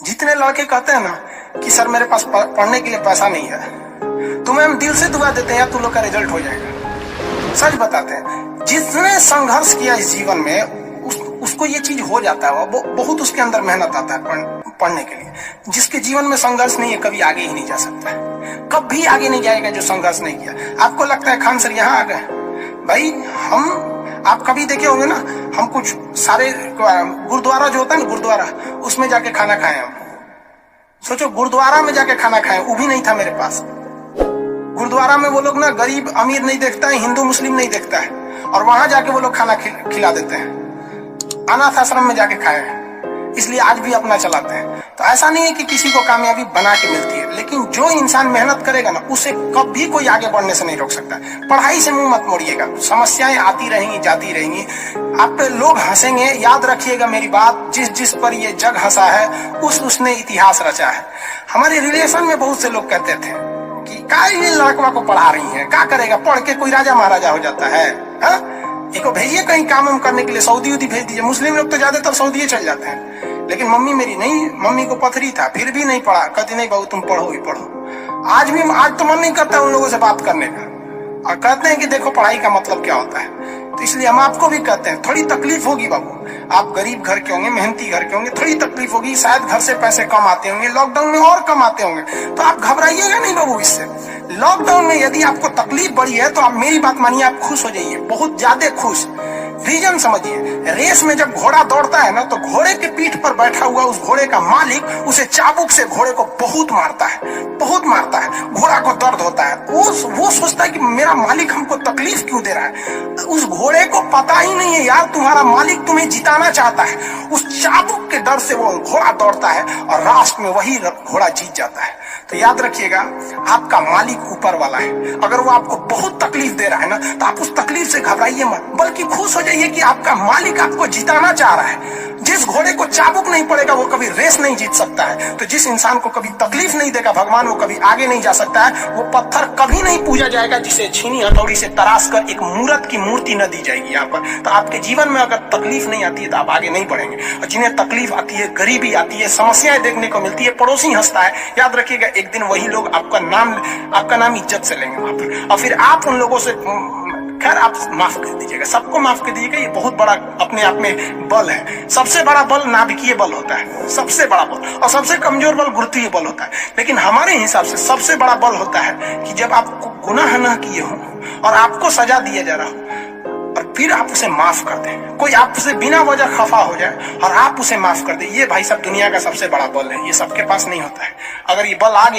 जितने लड़के कहते हैं ना कि सर मेरे पास पढ़ने के लिए पैसा नहीं है, तुम्हें हम दिल से दुआ देते हैं यार तुम लोग का रिजल्ट हो जाएगा। सच बताते हैं, जिसने संघर्ष किया इस जीवन में उसको ये चीज हो जाता है। वो बहुत उसके अंदर मेहनत आता है पढ़ने के लिए। जिसके जीवन में संघर्ष नहीं है कभी आगे ही नहीं जा सकता, कभी आगे नहीं जाएगा जो संघर्ष नहीं किया। आपको लगता है खान सर यहाँ आ गए, भाई आप कभी देखे होंगे ना, हम कुछ सारे गुरुद्वारा जो होता है ना, गुरुद्वारा उसमें जाके खाना खाए हम। सोचो गुरुद्वारा में जाके खाना खाए, वो भी नहीं था मेरे पास। गुरुद्वारा में वो लोग ना गरीब अमीर नहीं देखता है, हिंदू मुस्लिम नहीं देखता है, और वहां जाके वो लोग खाना खिला देते हैं। अनाथ आश्रम में जाके खाए हैं, इसलिए आज भी अपना चलाते हैं। तो ऐसा नहीं है कि किसी को कामयाबी बना के मिलती है, लेकिन जो इंसान मेहनत करेगा ना उसे कभी कोई आगे बढ़ने से नहीं रोक सकता। पढ़ाई से मुंह मत मोड़िएगा, समस्याएं आती रहेंगी जाती रहेंगी, आप पे लोग हंसेंगे। याद रखिएगा मेरी बात, जिस जिस पर ये जग हंसा है उसने इतिहास रचा है। हमारे रिलेशन में बहुत से लोग कहते थे कि क्या ये लड़कवा को पढ़ा रही है, क्या करेगा, पढ़ के कोई राजा महाराजा हो जाता है। इसको भेजिए कहीं काम करने के लिए, सऊदी उदी भेज दीजिए। मुस्लिम लोग तो ज्यादातर सऊदी चल जाते हैं, लेकिन मम्मी मेरी नहीं, मम्मी को पथरी था फिर भी नहीं पढ़ा। कहती नहीं बहू तुम पढ़ो ही पढ़ो। आज तो मन नहीं करता उन लोगों से बात करने का, और कहते हैं कि देखो पढ़ाई का मतलब क्या होता है। तो इसलिए हम आपको भी कहते हैं, थोड़ी तकलीफ होगी बाबू, आप गरीब घर के होंगे, मेहनती घर के होंगे, थोड़ी तकलीफ होगी, शायद घर से पैसे कम आते होंगे, लॉकडाउन में और कम आते होंगे, तो आप घबराइएगा नहीं बाबू इससे। लॉकडाउन में यदि आपको तकलीफ बढ़ी है तो आप मेरी बात मानिए, आप खुश हो जाइए, बहुत ज्यादा खुश। रीजन समझिए, रेस में जब घोड़ा दौड़ता है ना तो घोड़े के पीठ पर बैठा हुआ उस घोड़े का मालिक उसे चाबुक से घोड़े को बहुत मारता है, बहुत मारता है, घोड़ा को दर्द होता है। वो सोचता है कि मेरा मालिक हमको तकलीफ क्यों दे रहा है। उस घोड़े को पता ही नहीं है यार तुम्हारा मालिक तुम्हें जिताना चाहता है। उस चाबुक के डर से वो घोड़ा दौड़ता है और लास्ट में वही घोड़ा जीत जाता है। तो याद रखिएगा, आपका मालिक ऊपर वाला है। अगर वो आपको बहुत तकलीफ दे रहा है ना तो आप उस तकलीफ से घबराइए मत, बल्कि खुश हो जाइए कि आपका मालिक आपको जिताना चाह रहा है। जिस घोड़े को चाबुक नहीं पड़ेगा वो कभी रेस नहीं जीत सकता है। तो जिस इंसान को कभी तकलीफ नहीं देगा भगवान, वो कभी आगे नहीं जा सकता है। वो पत्थर कभी नहीं पूजा जाएगा जिसे छीनी हथौड़ी से तराश कर एक मूर्त की मूर्ति न दी जाएगी यहाँ पर। तो आपके जीवन में अगर तकलीफ नहीं आती है तो आप आगे नहीं बढ़ेंगे। और जिन्हें तकलीफ आती है, गरीबी आती है, समस्याएं देखने को मिलती है, पड़ोसी हंसता है, याद रखिएगा एक दिन वही लोग आपका नाम इज्जत से लेंगे वहां पर। और फिर आप उन लोगों से, खैर आप माफ कर दीजिएगा, सबको माफ कर दीजिएगा। ये बहुत बड़ा अपने आप में बल है। सबसे बड़ा बल नाभिकीय बल होता है, सबसे बड़ा बल, और सबसे कमजोर बल गुरुत्वीय बल होता है। लेकिन हमारे हिसाब से सबसे बड़ा बल होता है कि जब आप गुनाह न किए हो और आपको सजा दिया जा रहा हो और फिर आप उसे माफ कर दें। कोई आपसे बिना वजह खफा हो जाए और आप उसे माफ कर दें, ये भाई साहब दुनिया का सबसे बड़ा बल है। ये सबके पास नहीं होता है। अगर ये बल आ गया